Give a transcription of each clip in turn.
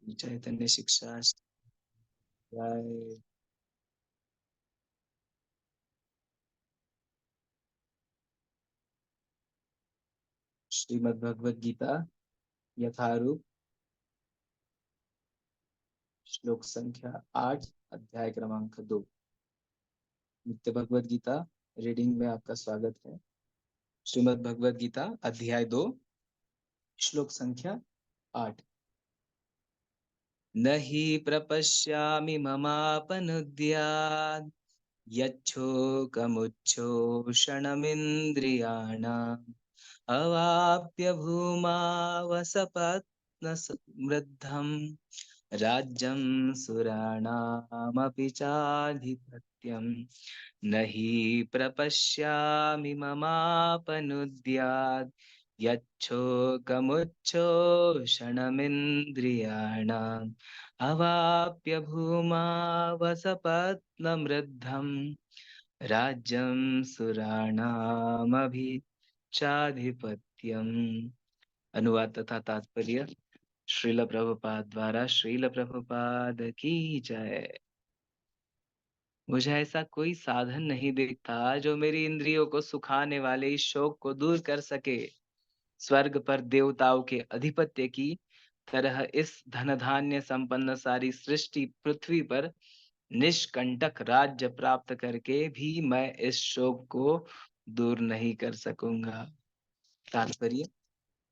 चैतन्य शिक्षा श्रीमद् भगवद गीता यथारूप श्लोक संख्या 8 अध्याय क्रमांक 2। नित्य भगवद गीता रीडिंग में आपका स्वागत है। श्रीमद् भगवद गीता अध्याय 2 श्लोक संख्या 8। न हि प्रपश्यामि ममापनुद्यात् यच्छोकमुच्छोषणमिन्द्रियाणाम् अवाप्य भूमावसपत्न समृद्धम् राज्यं सुराणामपि चाधिपत्यम् न हि प्रपश्यामि ममापनुद्यात् यच्छोकमुच्छोषणमिन्द्रियाणाम् अवाप्य भूमावसपत्नमृद्धम् राज्यं सुराणामभिचाधिपत्यम्। अनुवाद तथा तात्पर्य श्रील प्रभुपाद द्वारा। श्रील प्रभुपाद की जय। मुझे ऐसा कोई साधन नहीं दिखता जो मेरी इंद्रियों को सुखाने वाले इस शोक को दूर कर सके। स्वर्ग पर देवताओं के अधिपत्य की तरह इस धन धान्य संपन्न सारी सृष्टि पृथ्वी पर निष्कंटक राज्य प्राप्त करके भी मैं इस शोक को दूर नहीं कर सकूंगा। तात्पर्य,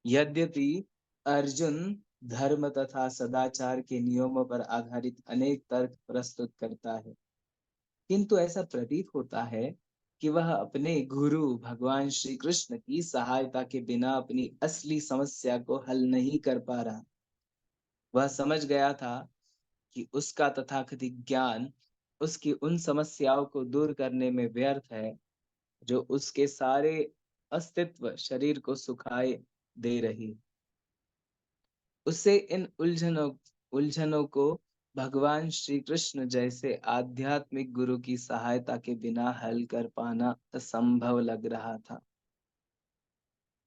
यद्यपि अर्जुन धर्म तथा सदाचार के नियमों पर आधारित अनेक तर्क प्रस्तुत करता है, किंतु ऐसा प्रतीत होता है कि वह अपने गुरु भगवान श्री कृष्ण की सहायता के बिना अपनी असली समस्या को हल नहीं कर पा रहा। वह समझ गया था कि उसका तथाकथित ज्ञान उसकी उन समस्याओं को दूर करने में व्यर्थ है जो उसके सारे अस्तित्व शरीर को सुखाए दे रही। उसे इन उलझनों को भगवान श्री कृष्ण जैसे आध्यात्मिक गुरु की सहायता के बिना हल कर पाना असंभव लग रहा था।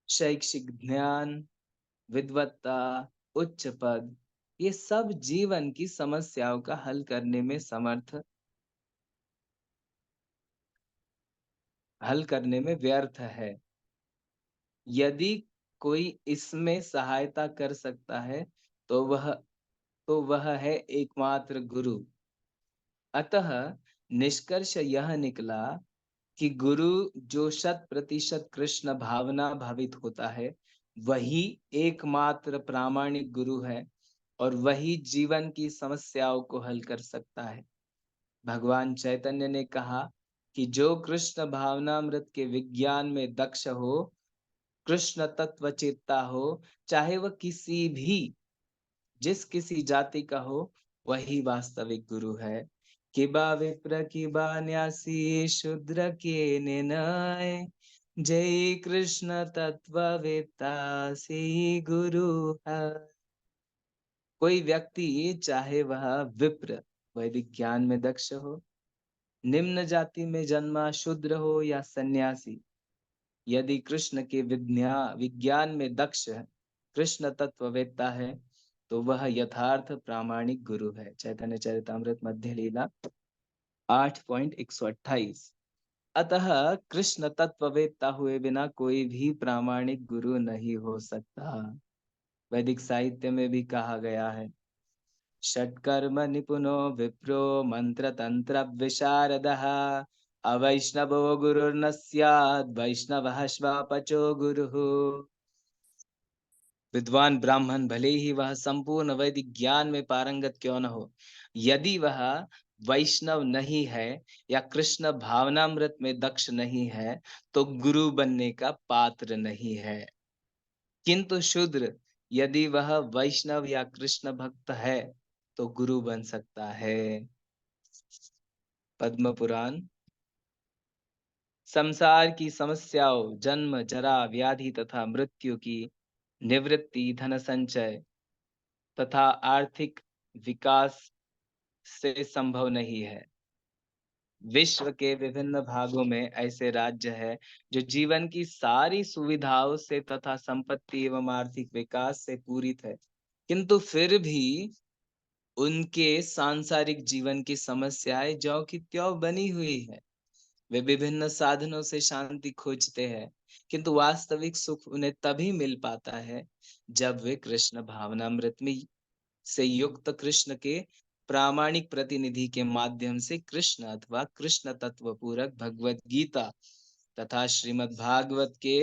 शैक्षिक ज्ञान, विद्वत्ता, उच्च पद, ये सब जीवन की समस्याओं का हल करने में व्यर्थ है। यदि कोई इसमें सहायता कर सकता है तो वह है एकमात्र गुरु। अतः निष्कर्ष यह निकला कि गुरु जो 100% कृष्ण भावना भावित होता है, वही एकमात्र प्रामाणिक गुरु है और वही जीवन की समस्याओं को हल कर सकता है। भगवान चैतन्य ने कहा कि जो कृष्ण भावनामृत के विज्ञान में दक्ष हो, कृष्ण तत्व चेता हो, चाहे वह जिस किसी जाति का हो, वही वास्तविक गुरु है। किबा विप्र किबा न्यासी शूद्र के निर्णय, जय कृष्ण तत्ववेत्ता से गुरु है। कोई व्यक्ति चाहे वह विप्र वैदिक ज्ञान में दक्ष हो, निम्न जाति में जन्मा शूद्र हो या सन्यासी, यदि कृष्ण के विज्ञान में दक्ष है, कृष्ण तत्ववेत्ता है, तो वह यथार्थ प्रामाणिक गुरु है। चैतन्य चरितामृत मध्य लीला 8.128। अतः कृष्ण तत्ववेत्ता हुए बिना कोई भी प्रामाणिक गुरु नहीं हो सकता। वैदिक साहित्य में भी कहा गया है, षट्कर्म निपुनो विप्रो मंत्र तंत्र विशारदः अवैष्णवो गुरुर्न स्यात् वैष्णवः श्वापचो गुरुः। विद्वान ब्राह्मण भले ही वह संपूर्ण वैदिक ज्ञान में पारंगत क्यों न हो, यदि वह वैष्णव नहीं है या कृष्ण भावनामृत में दक्ष नहीं है, तो गुरु बनने का पात्र नहीं है। किंतु शूद्र यदि वह वैष्णव या कृष्ण भक्त है तो गुरु बन सकता है। पद्म पुराण। संसार की समस्याओं, जन्म, जरा, व्याधि तथा मृत्यु की निवृत्ति धन संचय तथा आर्थिक विकास से संभव नहीं है। विश्व के विभिन्न भागों में ऐसे राज्य है जो जीवन की सारी सुविधाओं से तथा संपत्ति एवं आर्थिक विकास से पूरित है, किंतु फिर भी उनके सांसारिक जीवन की समस्याएं ज्यों की त्यों बनी हुई है। वे विभिन्न साधनों से शांति खोजते हैं, किंतु वास्तविक सुख उन्हें तभी मिल पाता है जब वे कृष्ण भावनामृत में से युक्त कृष्ण के प्रामाणिक प्रतिनिधि के माध्यम से कृष्ण अथवा कृष्ण तत्व पूरक भगवत गीता तथा श्रीमद् भागवत के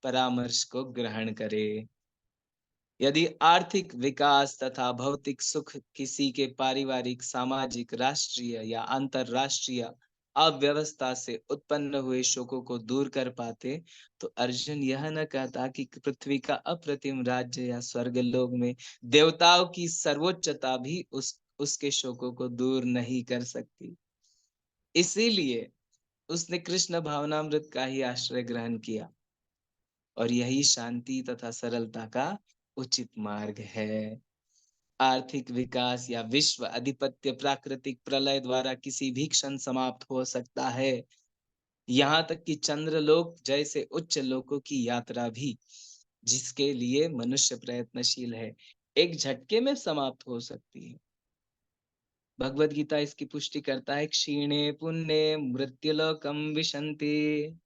परामर्श को ग्रहण करे। यदि आर्थिक विकास तथा भौतिक सुख किसी के पारिवारिक, सामाजिक, राष्ट्रीय या अंतरराष्ट्रीय अव्यवस्था से उत्पन्न हुए शोकों को दूर कर पाते, तो अर्जुन यह न कहता कि पृथ्वी का अप्रतिम राज्य या स्वर्गलोक में देवताओं की सर्वोच्चता भी उसके शोकों को दूर नहीं कर सकती। इसीलिए उसने कृष्ण भावनामृत का ही आश्रय ग्रहण किया, और यही शांति तथा सरलता का उचित मार्ग है। आर्थिक विकास या विश्व अधिपत्य प्राकृतिक प्रलय द्वारा किसी भी क्षण समाप्त हो सकता है। यहाँ तक कि चंद्रलोक जैसे उच्च लोकों की यात्रा भी, जिसके लिए मनुष्य प्रयत्नशील है, एक झटके में समाप्त हो सकती है। भगवत गीता इसकी पुष्टि करता है, क्षीणे पुण्य मृत्युलोकम विशन्ति।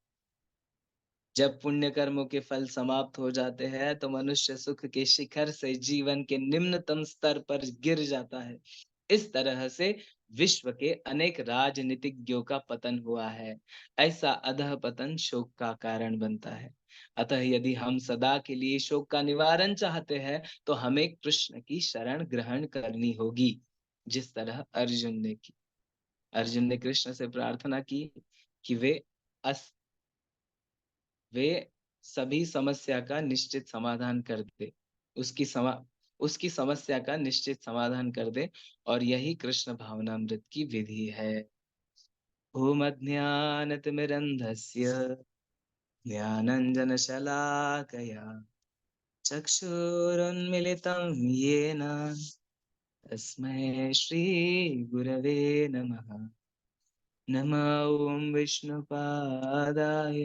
जब पुण्य कर्मों के फल समाप्त हो जाते हैं तो मनुष्य सुख के शिखर से जीवन के निम्नतम स्तर पर गिर जाता है। इस तरह से विश्व के अनेक राजनीतिज्ञों का पतन हुआ है। ऐसा अधः पतन शोक का कारण बनता है। अतः यदि हम सदा के लिए शोक का निवारण चाहते हैं तो हमें कृष्ण की शरण ग्रहण करनी होगी, जिस तरह अर्जुन ने की। अर्जुन ने कृष्ण से प्रार्थना की कि वे सभी समस्या का निश्चित समाधान कर दे, उसकी समा उसकी समस्या का निश्चित समाधान कर दे। और यही कृष्ण भावनामृत की विधि है। ओम अज्ञानतिमिरन्धस्य ज्ञानञ्जनशलाकया चक्षुरुन्मिलितं येन तस्मै श्रीगुरवे नमः। नमः ॐ विष्णुपादाय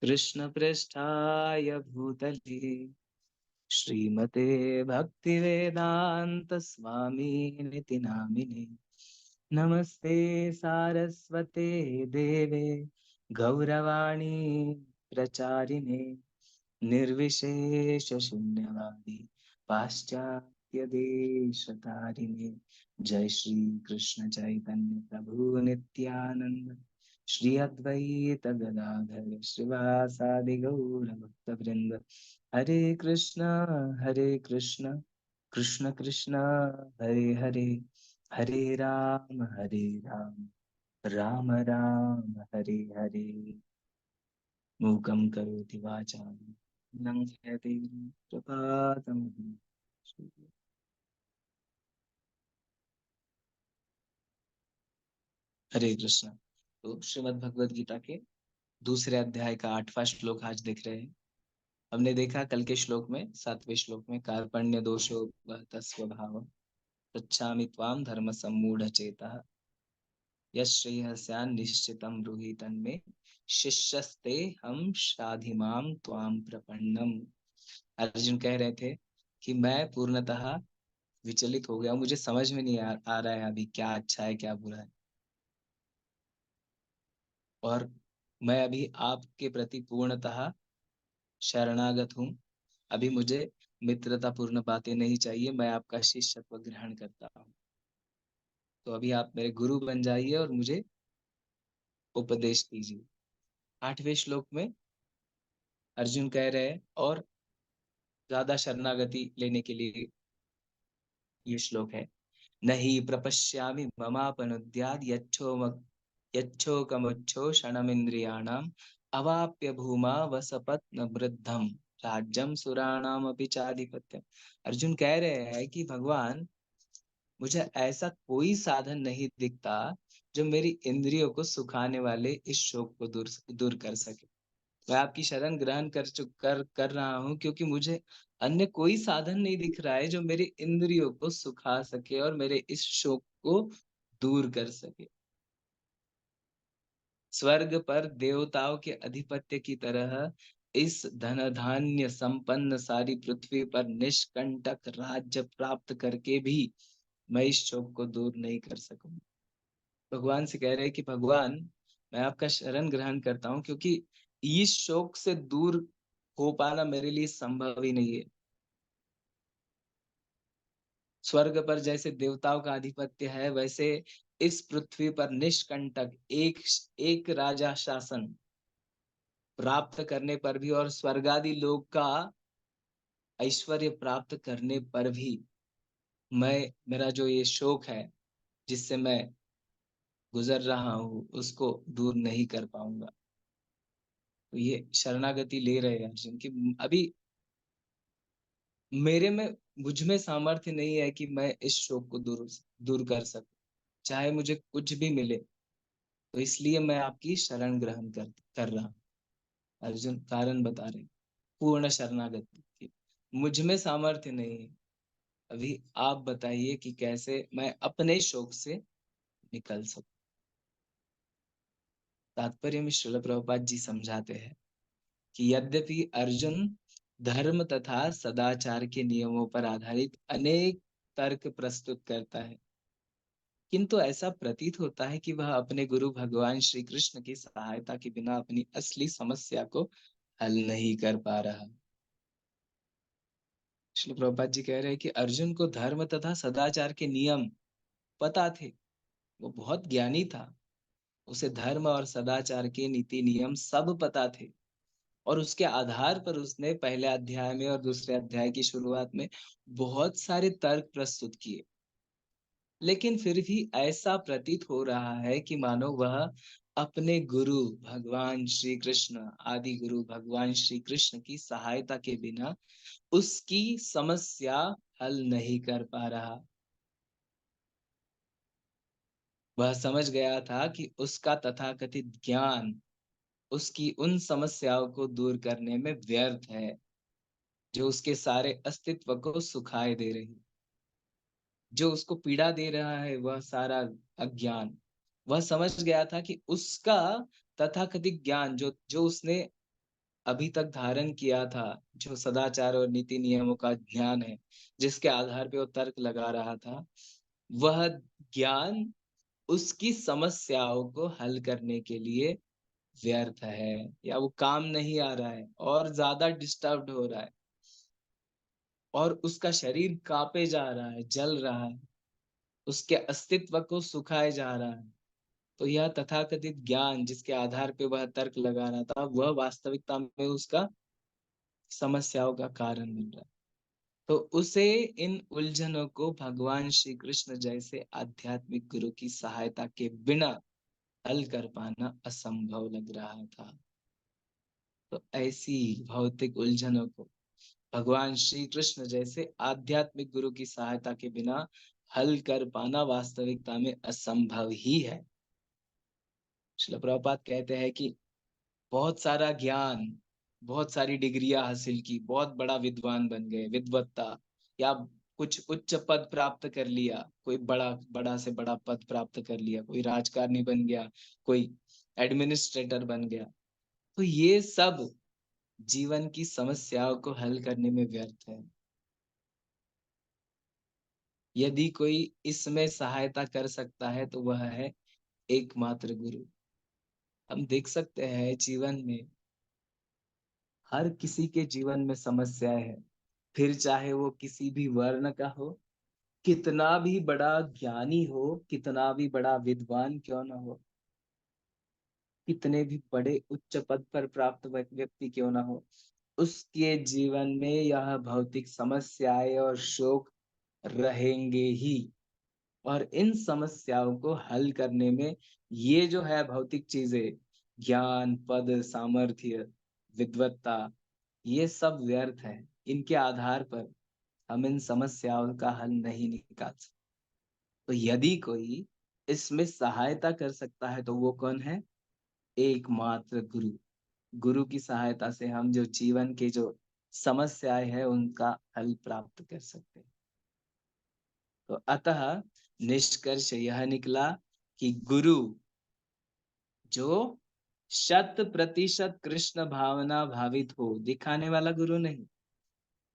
कृष्णपृष्ठाय भूतले श्रीमते भक्तिवेदांत स्वामी नामिने। नमस्ते सारस्वते देवे गौरवाणी प्रचारिणे निर्विशेष शून्यवादी पाश्चात्य देश तारिणे। जय श्री कृष्ण चैतन्य प्रभु नित्यानंद श्री अद्वैत गदाधर श्रीवासादि गौर भक्त वृंद। हरे कृष्ण कृष्ण कृष्ण हरे हरे, हरे राम राम राम हरे हरे। मूकं करोति वाचालं लङ्घयते प्रपातम्। हरे कृष्ण। तो श्रीमद् भगवद गीता के दूसरे अध्याय का 8वां श्लोक आज देख रहे हैं। हमने देखा कल के श्लोक में, 7वें श्लोक में, कार्पण्य दोषो स्वभाव पृच्छामि त्वां धर्म सम्मूढ़ चेतः यश्रेयस्यान् निश्चितं ब्रूहि तन्मे शिष्यस्ते हम शाधिमाम त्वां प्रपन्नम। अर्जुन कह रहे थे कि मैं पूर्णतः विचलित हो गया हूं, मुझे समझ में नहीं आ रहा है अभी क्या अच्छा है क्या बुरा है, और मैं अभी आपके प्रति पूर्णतः शरणागत हूँ। अभी मुझे मित्रता पूर्ण बातें नहीं चाहिए, मैं आपका शिष्यत्व ग्रहण करता हूँ। तो अभी आप मेरे गुरु बन जाइए और मुझे उपदेश दीजिए। 8वें श्लोक में अर्जुन कह रहे हैं, और ज्यादा शरणागति लेने के लिए ये श्लोक है। नहीं प्रपश्यामि ममापनुद्याद् यच्छोकमुच्छो क्षणमिन्द्रियाणाम् अवाप्य भूमा वसपत्न वृद्धम राज्यम सुराणाम अपि चाधिपत्यम। अर्जुन कह रहे हैं कि भगवान, मुझे ऐसा कोई साधन नहीं दिखता जो मेरी इंद्रियों को सुखाने वाले इस शोक को दूर दूर कर सके। मैं आपकी शरण ग्रहण कर रहा हूँ, क्योंकि मुझे अन्य कोई साधन नहीं दिख रहा है जो मेरी इंद्रियों को सुखा सके और मेरे इस शोक को दूर कर सके। स्वर्ग पर देवताओं के अधिपत्य की तरह इस धन धान्य संपन्न सारी पृथ्वी पर निष्कंटक राज्य प्राप्त करके भी मैं इस शोक को दूर नहीं कर सकूंगा। भगवान से कह रहे हैं कि भगवान, मैं आपका शरण ग्रहण करता हूँ, क्योंकि इस शोक से दूर हो पाना मेरे लिए संभव ही नहीं है। स्वर्ग पर जैसे देवताओं का आधिपत्य है, वैसे इस पृथ्वी पर निष्कंटक एक एक राजा शासन प्राप्त करने पर भी, और स्वर्गादि लोक का ऐश्वर्य प्राप्त करने पर भी, मैं, मेरा जो ये शोक है जिससे मैं गुजर रहा हूँ, उसको दूर नहीं कर पाऊंगा। तो ये शरणागति ले रहे हैं अर्जुन की, अभी मेरे में, मुझ में सामर्थ्य नहीं है कि मैं इस शोक को दूर दूर कर सकूं, चाहे मुझे कुछ भी मिले। तो इसलिए मैं आपकी शरण ग्रहण कर रहा हूं। अर्जुन कारण बता रहे हैं, पूर्ण शरणागति की मुझ में सामर्थ्य नहीं है। अभी आप बताइए कि कैसे मैं अपने शोक से निकल सकूं। तात्पर्य में श्रील प्रभुपाद जी समझाते हैं कि यद्यपि अर्जुन धर्म तथा सदाचार के नियमों पर आधारित अनेक तर्क प्रस्तुत करता है, किंतु ऐसा प्रतीत होता है कि वह अपने गुरु भगवान श्री कृष्ण की सहायता के बिना अपनी असली समस्या को हल नहीं कर पा रहा। श्री प्रभुपाद जी कह रहे हैं कि अर्जुन को धर्म तथा सदाचार के नियम पता थे, वो बहुत ज्ञानी था, उसे धर्म और सदाचार के नीति नियम सब पता थे, और उसके आधार पर उसने पहले अध्याय में और दूसरे अध्याय की शुरुआत में बहुत सारे तर्क प्रस्तुत किए। लेकिन फिर भी ऐसा प्रतीत हो रहा है कि मानो वह अपने गुरु भगवान श्री कृष्ण, आदि गुरु भगवान श्री कृष्ण की सहायता के बिना उसकी समस्या हल नहीं कर पा रहा। वह समझ गया था कि उसका तथाकथित ज्ञान उसकी उन समस्याओं को दूर करने में व्यर्थ है जो उसके सारे अस्तित्व को सुखाए दे रही, जो उसको पीड़ा दे रहा है, वह सारा अज्ञान। वह समझ गया था कि उसका तथाकथित ज्ञान, जो जो उसने अभी तक धारण किया था, जो सदाचार और नीति नियमों का ज्ञान है, जिसके आधार पे वो तर्क लगा रहा था, वह ज्ञान उसकी समस्याओं को हल करने के लिए व्यर्थ है, या वो काम नहीं आ रहा है, और ज्यादा डिस्टर्ब्ड हो रहा है, और उसका शरीर कांपे जा रहा है, जल रहा है, उसके अस्तित्व को सुखाए जा रहा है। तो यह तथाकथित ज्ञान जिसके आधार पे वह तर्क लगा रहा था, वह वास्तविकता में उसका समस्याओं का कारण बन रहा है। तो उसे इन उलझनों को भगवान श्री कृष्ण जैसे आध्यात्मिक गुरु की सहायता के बिना हल कर पाना असंभव लग रहा था। तो ऐसी भौतिक उलझनों को भगवान श्री कृष्ण जैसे आध्यात्मिक गुरु की सहायता के बिना हल कर पाना वास्तविकता में असंभव ही है। श्रील प्रभुपाद कहते हैं कि बहुत सारा ज्ञान, बहुत सारी डिग्रियां हासिल की, बहुत बड़ा विद्वान बन गए, विद्वत्ता, या कुछ उच्च पद प्राप्त कर लिया, कोई बड़ा बड़ा से बड़ा पद प्राप्त कर लिया, कोई राजकारणी बन गया, कोई एडमिनिस्ट्रेटर बन गया, तो ये सब जीवन की समस्याओं को हल करने में व्यर्थ है। यदि कोई इसमें सहायता कर सकता है तो वह है एकमात्र गुरु। हम देख सकते हैं जीवन में हर किसी के जीवन में समस्याएं हैं, फिर चाहे वो किसी भी वर्ण का हो, कितना भी बड़ा ज्ञानी हो, कितना भी बड़ा विद्वान क्यों ना हो, कितने भी बड़े उच्च पद पर प्राप्त व्यक्ति क्यों ना हो, उसके जीवन में यह भौतिक समस्याएं और शोक रहेंगे ही। और इन समस्याओं को हल करने में ये जो है भौतिक चीजें, ज्ञान, पद, सामर्थ्य, विद्वत्ता, ये सब व्यर्थ है। इनके आधार पर हम इन समस्याओं का हल नहीं निकाल सकते। तो यदि कोई इसमें सहायता कर सकता है तो वो कौन है? एकमात्र गुरु। गुरु की सहायता से हम जो जीवन के जो समस्याएं हैं उनका हल प्राप्त कर सकते हैं। तो अतः निष्कर्ष यह निकला कि गुरु जो 100% कृष्ण भावना भावित हो, दिखाने वाला गुरु नहीं,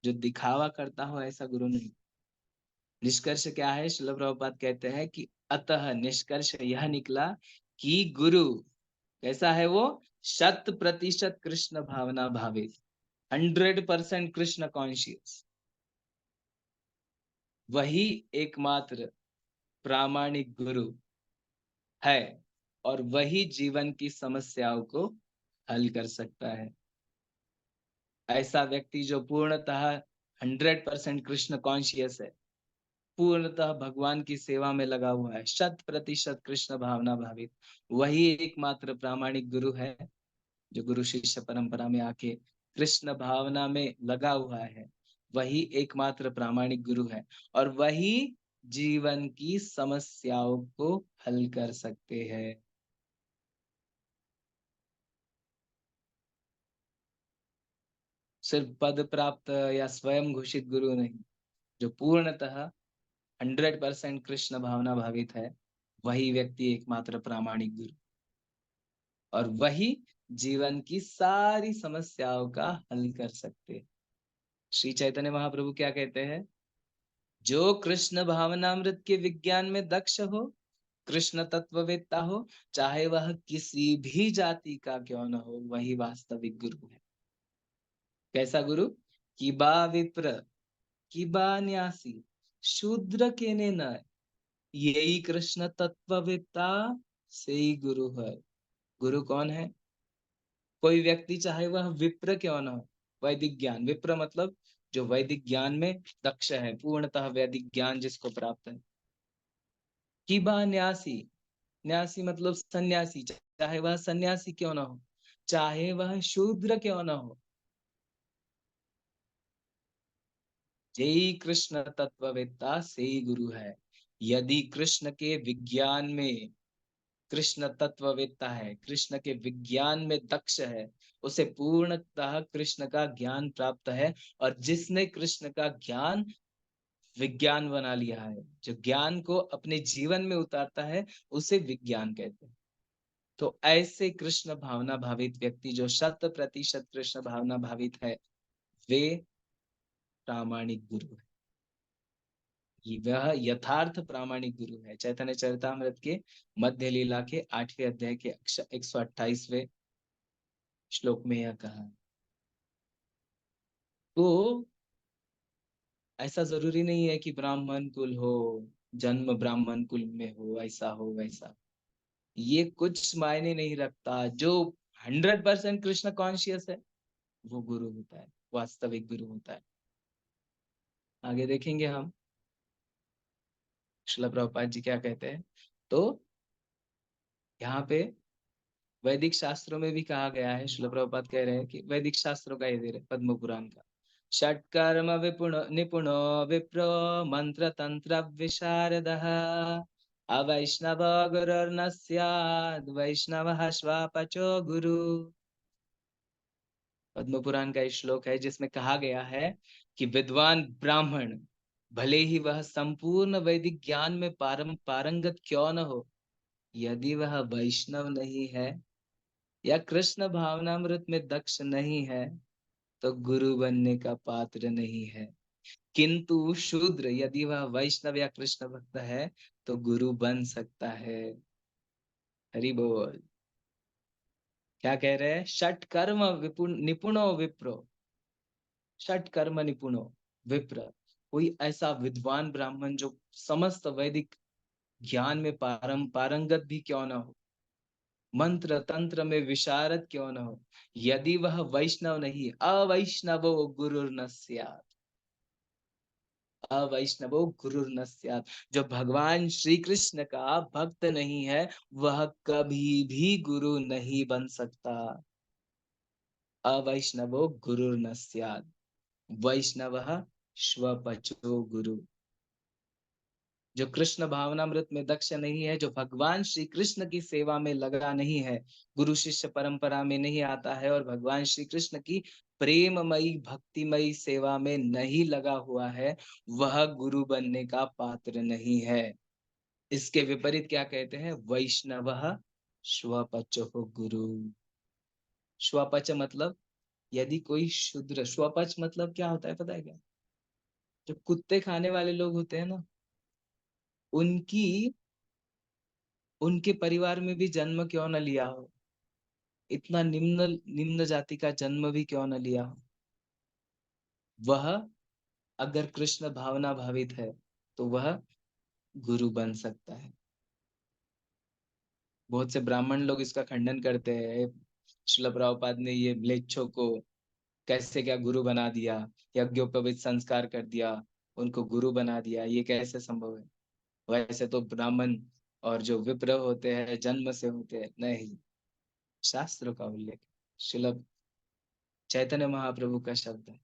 जो दिखावा करता हो ऐसा गुरु नहीं, निष्कर्ष क्या है? श्रील प्रभुपाद कहते हैं कि अतः निष्कर्ष यह निकला कि गुरु कैसा है? वो 100% कृष्ण भावना भावित, 100% कृष्ण कॉन्शियस, वही एकमात्र प्रामाणिक गुरु है और वही जीवन की समस्याओं को हल कर सकता है। ऐसा व्यक्ति जो पूर्णतः 100% कृष्ण कॉन्शियस है, पूर्णतः भगवान की सेवा में लगा हुआ है, 100% कृष्ण भावना भावित, वही एकमात्र प्रामाणिक गुरु है जो गुरु शिष्य परंपरा में आके कृष्ण भावना में लगा हुआ है। वही एकमात्र प्रामाणिक गुरु है और वही जीवन की समस्याओं को हल कर सकते हैं। सिर्फ पद प्राप्त या स्वयं घोषित गुरु नहीं, जो पूर्णतः 100% कृष्ण भावना भावित है, वही व्यक्ति एकमात्र प्रामाणिक गुरु और वही जीवन की सारी समस्याओं का हल कर सकते हैं। श्री चैतन्य महाप्रभु क्या कहते हैं? जो कृष्ण भावनामृत के विज्ञान में दक्ष हो, कृष्ण तत्ववेत्ता हो, चाहे वह किसी भी जाति का क्यों न हो, वही वास्तविक गुरु है। कैसा गुरु? कि बा विप्र, कि बा न्यासी, शूद्र के ने न, यही कृष्ण तत्ववेत्ता से ही गुरु है। गुरु कौन है? कोई व्यक्ति चाहे वह विप्र क्यों न हो, वैदिक ज्ञान, विप्र मतलब जो वैदिक ज्ञान में दक्ष है, पूर्णतः वैदिक ज्ञान जिसको प्राप्त है। कि बा न्यासी, न्यासी मतलब सन्यासी, चाहे वह सन्यासी क्यों ना हो, चाहे वह शूद्र क्यों ना हो, जय कृष्ण तत्ववेत्ता से ही गुरु है। यदि कृष्ण के विज्ञान में, कृष्ण तत्ववेत्ता है, कृष्ण के विज्ञान में दक्ष है, उसे पूर्णतः कृष्ण का ज्ञान प्राप्त है और जिसने कृष्ण का ज्ञान विज्ञान बना लिया है, जो ज्ञान को अपने जीवन में उतारता है, उसे विज्ञान कहते हैं। तो ऐसे कृष्ण भावना भावित व्यक्ति जो 100% कृष्ण भावना भावित है, वे प्रामाणिक गुरु है। वह यथार्थ प्रामाणिक गुरु है। चैतन्य चरितामृत के मध्य लीला के 8वें अध्याय के 128वें श्लोक में यह कहा। तो ऐसा जरूरी नहीं है कि ब्राह्मण कुल हो, जन्म ब्राह्मण कुल में हो, ऐसा हो वैसा, ये कुछ मायने नहीं रखता। जो 100% कृष्ण कॉन्शियस है, वो गुरु होता है, वास्तविक गुरु होता है। आगे देखेंगे हम श्रील प्रभुपाद जी क्या कहते हैं। तो यहाँ पे वैदिक शास्त्रों में भी कहा गया है, श्रील प्रभुपाद कह रहे हैं कि वैदिक शास्त्रों का ये दे रहे पद्म पुराण का, षट्कर्म विपुण निपुणो विप्रो मंत्र तंत्र विशारदः अवैष्णव गुरुर्न स्याद् वैष्णवः श्वापचो गुरु। पद्म पुराण का एक श्लोक है जिसमें कहा गया है कि विद्वान ब्राह्मण भले ही वह संपूर्ण वैदिक ज्ञान में पारंगत क्यों न हो, यदि वह वैष्णव नहीं है या कृष्ण भावनामृत में दक्ष नहीं है, तो गुरु बनने का पात्र नहीं है। किंतु शूद्र यदि वह वैष्णव या कृष्ण भक्त है, तो गुरु बन सकता है। हरि बोल। क्या कह रहे हैं? षट कर्म विपुण निपुणो विप्रो, षट कर्म निपुणो विप्र, कोई ऐसा विद्वान ब्राह्मण जो समस्त वैदिक ज्ञान में पारंगत भी क्यों ना हो, मंत्र तंत्र में विशारद क्यों न हो, यदि वह वैष्णव नहीं, अवैष्णवो गुरुर्न स्यात्, अवैष्णवो गुरुर्न स्यात्, जो भगवान श्री कृष्ण का भक्त नहीं है, वह कभी भी गुरु नहीं बन सकता। अवैष्णवो गुरुर्न स्यात्, वैष्णवः श्वपचो गुरु। जो कृष्ण भावनामृत में दक्ष नहीं है, जो भगवान श्री कृष्ण की सेवा में लगा नहीं है, गुरु शिष्य परंपरा में नहीं आता है और भगवान श्री कृष्ण की प्रेममयी भक्तिमयी सेवा में नहीं लगा हुआ है, वह गुरु बनने का पात्र नहीं है। इसके विपरीत क्या कहते हैं? वैष्णवः स्वपचो गुरु। स्वपच मतलब यदि कोई शूद्र, स्वपच मतलब क्या होता है पता है क्या? जो कुत्ते खाने वाले लोग होते हैं ना, उनकी उनके परिवार में भी जन्म क्यों न लिया हो, इतना निम्न निम्न जाति का जन्म भी क्यों न लिया हो, वह अगर कृष्ण भावना भावित है तो वह गुरु बन सकता है। बहुत से ब्राह्मण लोग इसका खंडन करते हैं, श्रील प्रभुपाद ने ये म्लेच्छों को कैसे क्या गुरु बना दिया, यज्ञोपवीत संस्कार कर दिया, उनको गुरु बना दिया, ये कैसे संभव है। वैसे तो ब्राह्मण और जो विप्र होते हैं जन्म से होते हैं, नहीं, शास्त्रों का उल्लेख, श्रील चैतन्य महाप्रभु का शब्द है,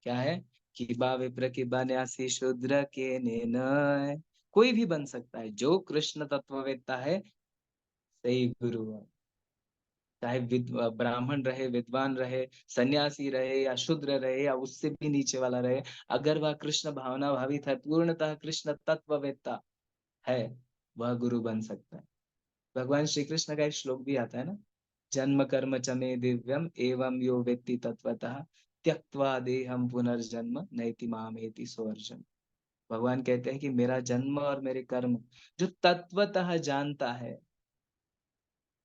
क्या है कि बा विप्र की बन्यासी शूद्र के निर्णय, कोई भी बन सकता है जो कृष्ण तत्ववेत्ता है, सही गुरु है। चाहे ब्राह्मण रहे, विद्वान रहे, सन्यासी रहे या शूद्र रहे या उससे भी नीचे वाला रहे, अगर वह कृष्ण भावना भावित है, पूर्णतः कृष्ण तत्ववेत्ता है, वह गुरु बन सकता है। भगवान श्री कृष्ण का एक श्लोक भी आता है ना, जन्म कर्म च मे दिव्यम एवं यो वेत्ति तत्वतः त्यक्त्वा देहम पुनर्जन्म नैति मामेति सोऽर्जुन। भगवान कहते हैं कि मेरा जन्म और मेरे कर्म जो तत्वतः जानता है,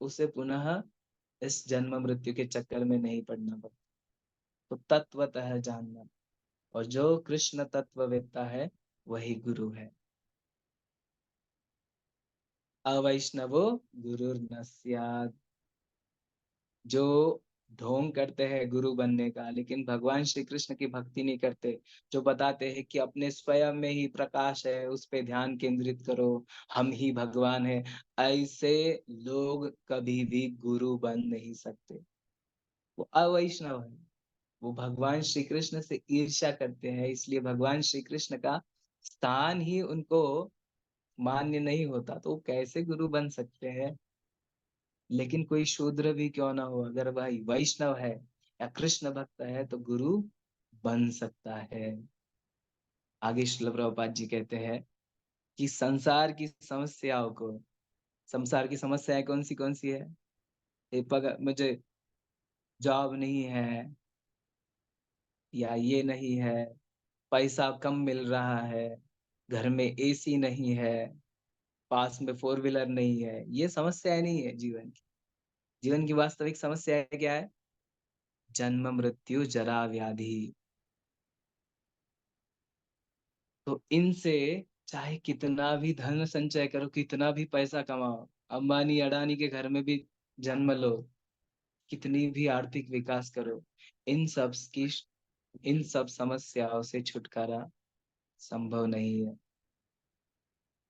उसे पुनः इस जन्म मृत्यु के चक्कर में नहीं पड़ना पड़ता। तो तत्वतः जानना, और जो कृष्ण तत्ववेत्ता है वही गुरु है। अवैष्णवो गुरुर्न स्यात्, जो ढोंग करते हैं गुरु बनने का लेकिन भगवान श्री कृष्ण की भक्ति नहीं करते, जो बताते हैं कि अपने स्वयं में ही प्रकाश है, उस पे ध्यान केंद्रित करो, हम ही भगवान है, ऐसे लोग कभी भी गुरु बन नहीं सकते। वो अवैष्णव है, वो भगवान श्री कृष्ण से ईर्ष्या करते हैं, इसलिए भगवान श्री कृष्ण का स्थान ही उनको मान्य नहीं होता, तो वो कैसे गुरु बन सकते हैं। लेकिन कोई शूद्र भी क्यों ना हो, अगर वह वैष्णव है या कृष्ण भक्त है तो गुरु बन सकता है। आगे श्रील प्रभुपाद जी कहते हैं कि संसार की समस्याएं कौन सी है, मुझे जॉब नहीं है, या ये नहीं है, पैसा कम मिल रहा है, घर में एसी नहीं है, पास में फोर व्हीलर नहीं है, ये समस्याएं नहीं है जीवन की। जीवन की वास्तविक समस्या क्या है, जन्म मृत्यु जरा व्याधि। तो इनसे चाहे कितना भी धन संचय करो, कितना भी पैसा कमाओ, अंबानी अडानी के घर में भी जन्म लो, कितनी भी आर्थिक विकास करो, इन सब की इन सब समस्याओं से छुटकारा संभव नहीं है।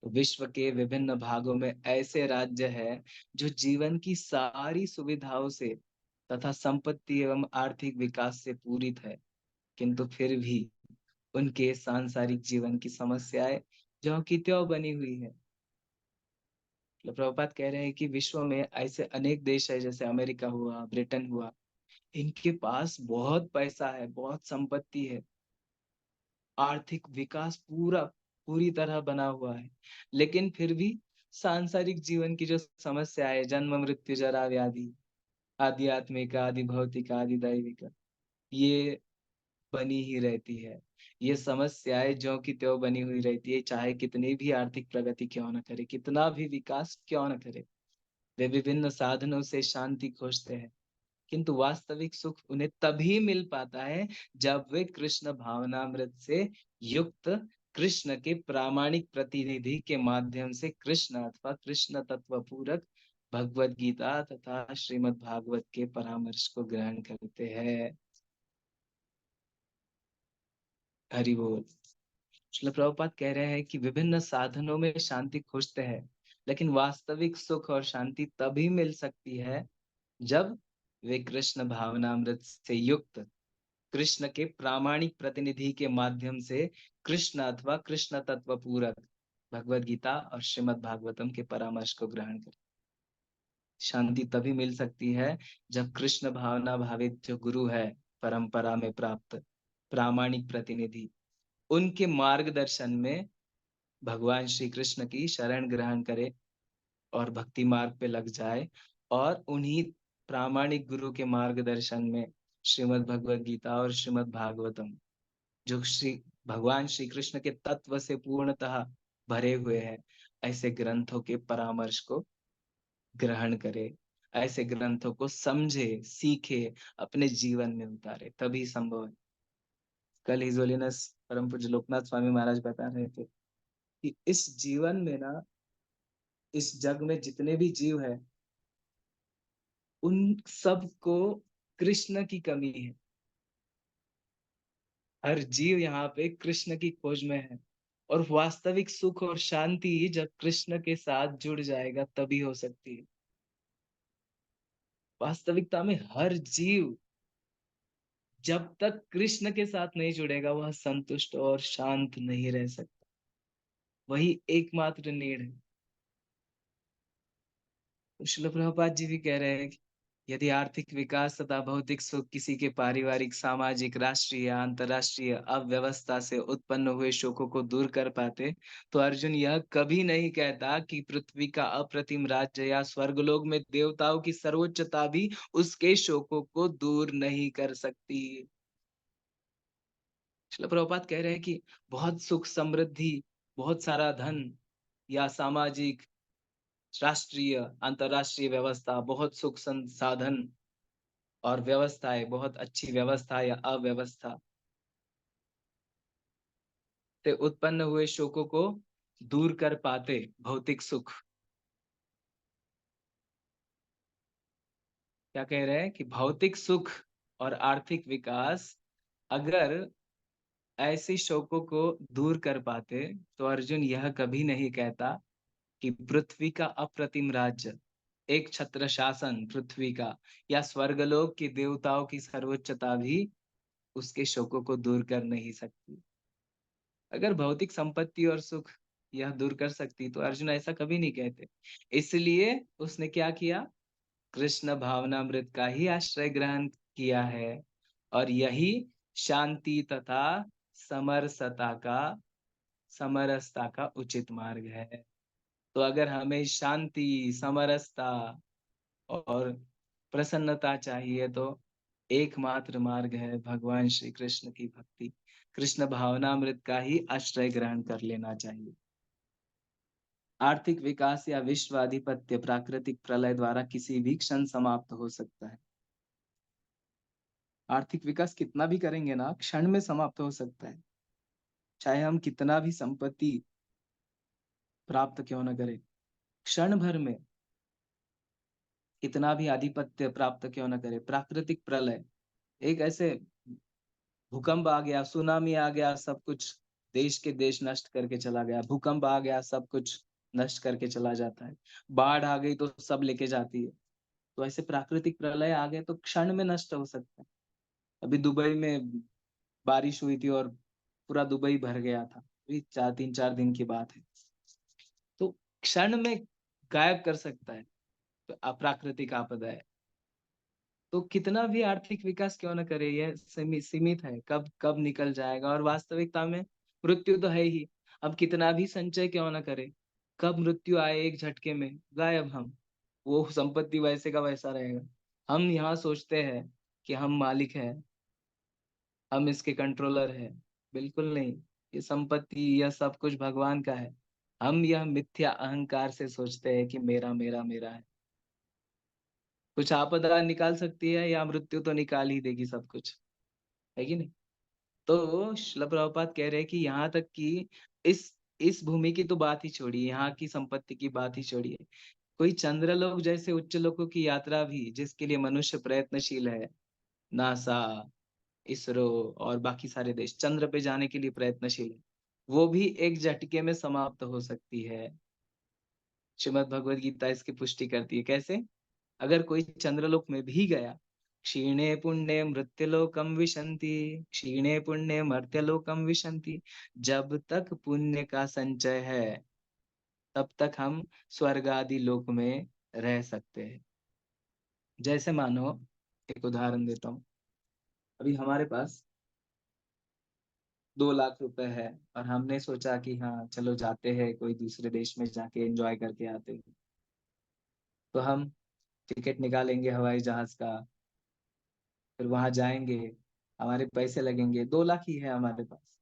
तो विश्व के विभिन्न भागों में ऐसे राज्य हैं जो जीवन की सारी सुविधाओं से तथा संपत्ति एवं आर्थिक विकास से पूरित है, किंतु फिर भी उनके सांसारिक जीवन की समस्याएं ज्यों की त्यों बनी हुई है। तो प्रभुपाद कह रहे हैं कि विश्व में ऐसे अनेक देश है, जैसे अमेरिका हुआ, ब्रिटेन हुआ, इनके पास बहुत पैसा है, बहुत संपत्ति है, आर्थिक विकास पूरी तरह बना हुआ है, लेकिन फिर भी सांसारिक जीवन की जो समस्या है, जन्म मृत्यु जरा व्याधि, आध्यात्मिक आदि भौतिक आदि दैविक, ये बनी ही रहती है। ये समस्याएं ज्यों की त्यों बनी हुई रहती है, चाहे कितनी भी आर्थिक प्रगति क्यों न करे, कितना भी विकास क्यों न करे। वे विभिन्न साधनों से शांति खोजते हैं, किंतु वास्तविक सुख उन्हें तभी मिल पाता है जब वे कृष्ण भावनामृत से युक्त कृष्ण के प्रामाणिक प्रतिनिधि के माध्यम से कृष्ण अथवा कृष्ण तत्व पूरक भगवत गीता तथा श्रीमद् भागवत के परामर्श को ग्रहण करते हैं। हरि बोल। श्रील प्रभुपाद कह रहे हैं कि विभिन्न साधनों में शांति खोजते हैं, लेकिन वास्तविक सुख और शांति तभी मिल सकती है जब वे कृष्ण भावनामृत से युक्त कृष्ण के प्रामाणिक प्रतिनिधि के माध्यम से कृष्ण अथवा कृष्ण तत्व पूरक भगवत गीता और श्रीमद् भागवतम के परामर्श को ग्रहण करें। शांति तभी मिल सकती है जब कृष्ण भावना भावित जो गुरु है, परंपरा में प्राप्त प्रामाणिक प्रतिनिधि, उनके मार्गदर्शन में भगवान श्री कृष्ण की शरण ग्रहण करे और भक्ति मार्ग पे लग जाए, और उन्हीं प्रामाणिक गुरु के मार्गदर्शन में श्रीमद् भगवत गीता और श्रीमद् भागवतम, जो श्री भगवान श्री कृष्ण के तत्व से पूर्णतः भरे हुए हैं, ऐसे ग्रंथों के परामर्श को ग्रहण करे, ऐसे ग्रंथों को समझे, सीखे, अपने जीवन में उतारे, तभी संभव है। कल हिज होलीनेस परम पूज्य लोकनाथ स्वामी महाराज बता रहे थे कि इस जीवन में ना, इस जग में जितने भी जीव है, उन सबको कृष्ण की कमी है। हर जीव यहाँ पे कृष्ण की खोज में है, और वास्तविक सुख और शांति जब कृष्ण के साथ जुड़ जाएगा तभी हो सकती है। वास्तविकता में हर जीव जब तक कृष्ण के साथ नहीं जुड़ेगा, वह संतुष्ट और शांत नहीं रह सकता। वही एकमात्र नीड है। तो श्रील प्रभुपाद जी भी कह रहे हैं कि यदि आर्थिक विकास तथा भौतिक सुख किसी के पारिवारिक, सामाजिक, राष्ट्रीय या अंतरराष्ट्रीय अव्यवस्था से उत्पन्न हुए शोकों को दूर कर पाते, तो अर्जुन यह कभी नहीं कहता कि पृथ्वी का अप्रतिम राज्य या स्वर्गलोक में देवताओं की सर्वोच्चता भी उसके शोकों को दूर नहीं कर सकती। श्रील प्रभुपाद कह रहे हैं कि बहुत सुख समृद्धि, बहुत सारा धन या सामाजिक, राष्ट्रीय, अंतरराष्ट्रीय व्यवस्था, बहुत सुख संसाधन और व्यवस्थाएं, बहुत अच्छी व्यवस्था या अव्यवस्था से उत्पन्न हुए शोकों को दूर कर पाते, भौतिक सुख। क्या कह रहे हैं कि भौतिक सुख और आर्थिक विकास अगर ऐसे शोकों को दूर कर पाते, तो अर्जुन यह कभी नहीं कहता कि पृथ्वी का अप्रतिम राज्य, एक छत्र शासन पृथ्वी का, या स्वर्गलोक के देवताओं की सर्वोच्चता भी उसके शोकों को दूर कर नहीं सकती। अगर भौतिक संपत्ति और सुख यह दूर कर सकती, तो अर्जुन ऐसा कभी नहीं कहते। इसलिए उसने क्या किया? कृष्ण भावनामृत का ही आश्रय ग्रहण किया है, और यही शांति तथा समरसता का समरसता का उचित मार्ग है। तो अगर हमें शांति, समरसता और प्रसन्नता चाहिए, तो एकमात्र मार्ग है भगवान श्री कृष्ण की भक्ति। कृष्ण भावनामृत का ही आश्रय ग्रहण कर लेना चाहिए। आर्थिक विकास या विश्वाधिपत्य प्राकृतिक प्रलय द्वारा किसी भी क्षण समाप्त हो सकता है। आर्थिक विकास कितना भी करेंगे ना, क्षण में समाप्त हो सकता है। चाहे हम कितना भी संपत्ति प्राप्त क्यों न करें, क्षण भर में कितना भी आधिपत्य प्राप्त क्यों न करें, प्राकृतिक प्रलय, एक ऐसे भूकंप आ गया, सुनामी आ गया, सब कुछ देश के देश नष्ट करके चला गया। भूकंप आ गया, सब कुछ नष्ट करके चला जाता है। बाढ़ आ गई तो सब लेके जाती है। तो ऐसे प्राकृतिक प्रलय आ गए तो क्षण में नष्ट हो सकता है। अभी दुबई में बारिश हुई थी और पूरा दुबई भर गया था, अभी 4 दिन की बात है। तो क्षण में गायब कर सकता है, तो अप्राकृतिक आपदा है। तो कितना भी आर्थिक विकास क्यों न करे, यह सीमित है, कब कब निकल जाएगा। और वास्तविकता में मृत्यु तो है ही। अब कितना भी संचय क्यों न करे, कब मृत्यु आए एक झटके में, गायब हम। वो संपत्ति वैसे का वैसा रहेगा। हम यहाँ सोचते हैं कि हम मालिक हैं, हम इसके कंट्रोलर हैं। बिल्कुल नहीं। ये संपत्ति, यह सब कुछ भगवान का है। हम यह मिथ्या अहंकार से सोचते हैं कि मेरा मेरा मेरा है। कुछ आपदा निकाल सकती है, या मृत्यु तो निकाल ही देगी सब कुछ, है कि नहीं? तो श्रील प्रभुपाद कह रहे हैं कि यहाँ तक कि इस भूमि की तो बात ही छोड़िए, यहाँ की संपत्ति की बात ही छोड़िए, कोई चंद्रलोक जैसे उच्च लोकों की यात्रा भी, जिसके लिए मनुष्य प्रयत्नशील है, नासा, इसरो और बाकी सारे देश चंद्र पे जाने के लिए प्रयत्नशील है, वो भी एक झटके में समाप्त हो सकती है। श्रीमद् भगवद गीता इसकी पुष्टि करती है। कैसे? अगर कोई चंद्रलोक में भी गया, क्षीणे पुण्य मृत्युलोकम विशंति, क्षीणे पुण्य मर्त्यलोकम विशंति, जब तक पुण्य का संचय है तब तक हम स्वर्ग आदि लोक में रह सकते हैं। जैसे मानो, एक उदाहरण देता हूँ। अभी हमारे पास 2 लाख रुपए है, और हमने सोचा कि हाँ चलो जाते हैं कोई दूसरे देश में, जाके एंजॉय करके आते हैं। तो हम टिकट निकालेंगे हवाई जहाज का, फिर वहां जाएंगे, हमारे पैसे लगेंगे, 2 लाख ही है हमारे पास।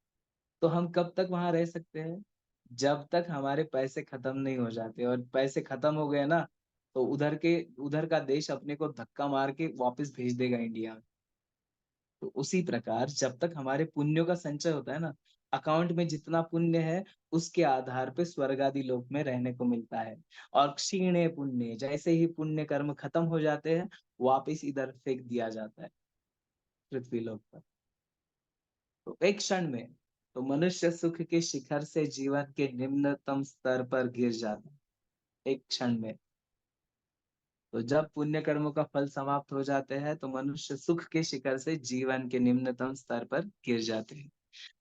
तो हम कब तक वहां रह सकते हैं? जब तक हमारे पैसे खत्म नहीं हो जाते, और पैसे खत्म हो गए ना, तो उधर का देश अपने को धक्का मार के वापस भेज देगा इंडिया में। तो उसी प्रकार जब तक हमारे पुण्यों का संचय होता है ना, अकाउंट में जितना पुण्य है उसके आधार पे स्वर्ग आदि लोक में रहने को मिलता है। और क्षीणे पुण्य, जैसे ही पुण्य कर्म खत्म हो जाते हैं, वापस इधर फेंक दिया जाता है पृथ्वी लोक पर। तो एक क्षण में तो मनुष्य सुख के शिखर से जीवन के निम्नतम स्तर पर गिर जाता है, एक क्षण में। तो जब पुण्य कर्मों का फल समाप्त हो जाते हैं, तो मनुष्य सुख के शिखर से जीवन के निम्नतम स्तर पर गिर जाते हैं।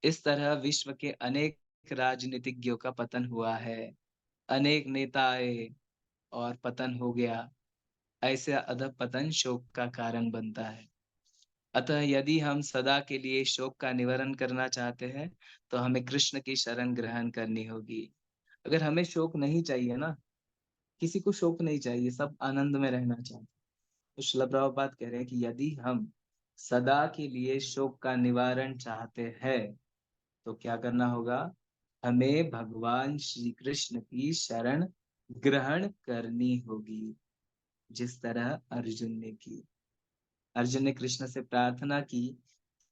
इस तरह विश्व के अनेक राजनीतिज्ञों का पतन हुआ है, अनेक नेता आए और पतन हो गया। ऐसे अधःपतन शोक का कारण बनता है। अतः यदि हम सदा के लिए शोक का निवारण करना चाहते हैं, तो हमें कृष्ण की शरण ग्रहण करनी होगी। अगर हमें शोक नहीं चाहिए ना, किसी को शोक नहीं चाहिए, सब आनंद में रहना चाहते हैं, तो श्रील प्रभुपाद कह रहे हैं कि यदि हम सदा के लिए शोक का निवारण चाहते हैं, तो क्या करना होगा? हमें भगवान श्री कृष्ण की शरण ग्रहण करनी होगी, जिस तरह अर्जुन ने की। अर्जुन ने कृष्ण से प्रार्थना की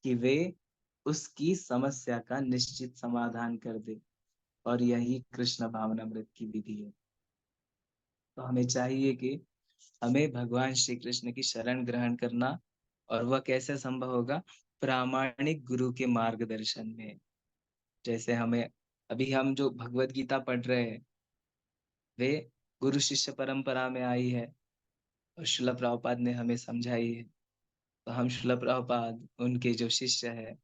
कि वे उसकी समस्या का निश्चित समाधान कर दे, और यही कृष्ण भावनामृत की विधि है। तो हमें चाहिए कि हमें भगवान श्री कृष्ण की शरण ग्रहण करना। और वह कैसे संभव होगा? प्रामाणिक गुरु के मार्गदर्शन में। जैसे हमें अभी हम जो भगवत गीता पढ़ रहे हैं, वे गुरु शिष्य परंपरा में आई है, और श्रील प्रभुपाद ने हमें समझाई है। तो हम श्रील प्रभुपाद उनके जो शिष्य है,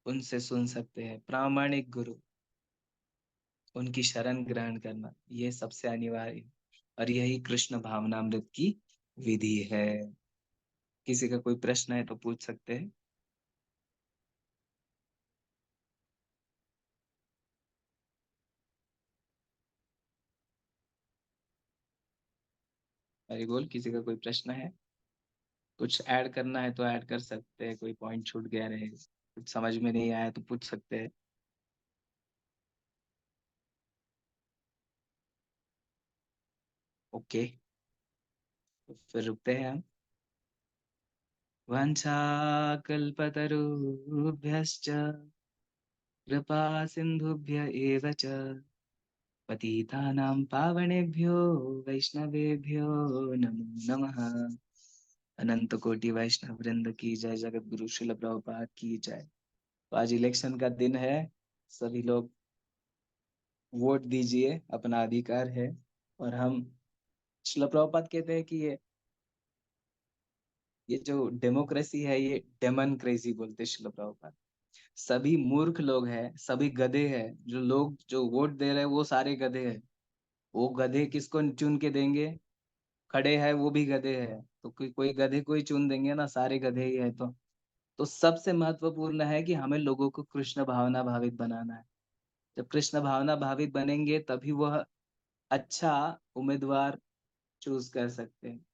उनसे सुन सकते हैं। प्रामाणिक गुरु, उनकी शरण ग्रहण करना, ये सबसे अनिवार्य है। और यही कृष्ण भावनामृत की विधि है। किसी का कोई प्रश्न है तो पूछ सकते हैं। अरे बोल, किसी का कोई प्रश्न है? कुछ ऐड करना है तो ऐड कर सकते हैं, कोई पॉइंट छूट गया रहे, कुछ समझ में नहीं आया तो पूछ सकते हैं। ओके, तो फिर रुकते हैं हम। वंशाकल्पतरुभ्यश्च कृपा सिन्धुभ्य एव च पतितानां पावनेभ्यो वैष्णवेभ्यो नमो नमः। अनंत कोटि वैष्णव वृंद की जय। जगत गुरु श्रील प्रभुपाद की जय। तो आज इलेक्शन का दिन है, सभी लोग वोट दीजिए, अपना अधिकार है। और हम श्रील प्रभुपाद कहते हैं कि ये जो डेमोक्रेसी है, ये डेमोक्रेसी बोलते हैं श्रील प्रभुपाद। सभी मूर्ख लोग हैं, सभी गधे हैं, जो लोग जो वोट दे रहे हैं वो सारे गधे हैं। वो गधे किसको चुन के देंगे? खड़े हैं वो भी गधे हैं, तो कोई गधे को ही चुन देंगे ना, सारे गधे ही है। तो सबसे महत्वपूर्ण है कि हमें लोगों को कृष्ण भावना भावित बनाना है। जब कृष्ण भावना भावित बनेंगे, तभी वह अच्छा उम्मीदवार चूज कर सकते हैं।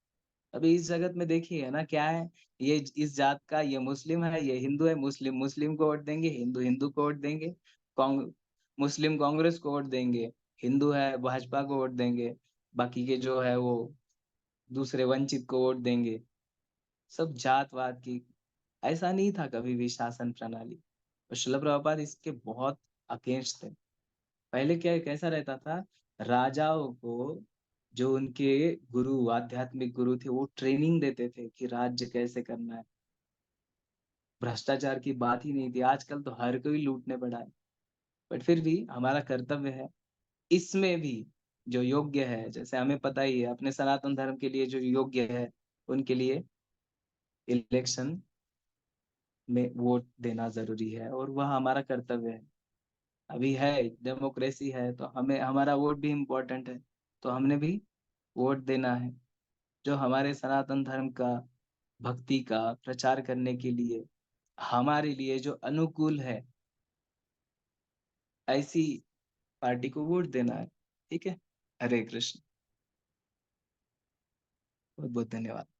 अभी इस जगत में देखिए ना, क्या है, ये इस जात का, ये मुस्लिम है, ये हिंदू है, मुस्लिम मुस्लिम को वोट देंगे, हिंदू हिंदू को वोट देंगे, कांग मुस्लिम कांग्रेस को वोट देंगे, हिंदू है भाजपा को वोट देंगे, बाकी के जो है वो दूसरे वंचित को वोट देंगे। सब जातवाद की, ऐसा नहीं था कभी भी शासन प्रणाली। और शिल प्रभुपाद इसके बहुत अगेंस्ट थे। पहले क्या कैसा रहता था? राजाओं को, जो उनके गुरु, आध्यात्मिक गुरु थे, वो ट्रेनिंग देते थे कि राज्य कैसे करना है। भ्रष्टाचार की बात ही नहीं थी। आजकल तो हर कोई लूटने पड़ा है। बट फिर भी हमारा कर्तव्य है, इसमें भी जो योग्य है, जैसे हमें पता ही है अपने सनातन धर्म के लिए जो योग्य है, उनके लिए इलेक्शन में वोट देना जरूरी है, और वह हमारा कर्तव्य है। अभी है, डेमोक्रेसी है, तो हमें हमारा वोट भी इम्पोर्टेंट है। तो हमने भी वोट देना है, जो हमारे सनातन धर्म का, भक्ति का प्रचार करने के लिए, हमारे लिए जो अनुकूल है, ऐसी पार्टी को वोट देना है। ठीक है। हरे कृष्ण। बहुत बहुत धन्यवाद।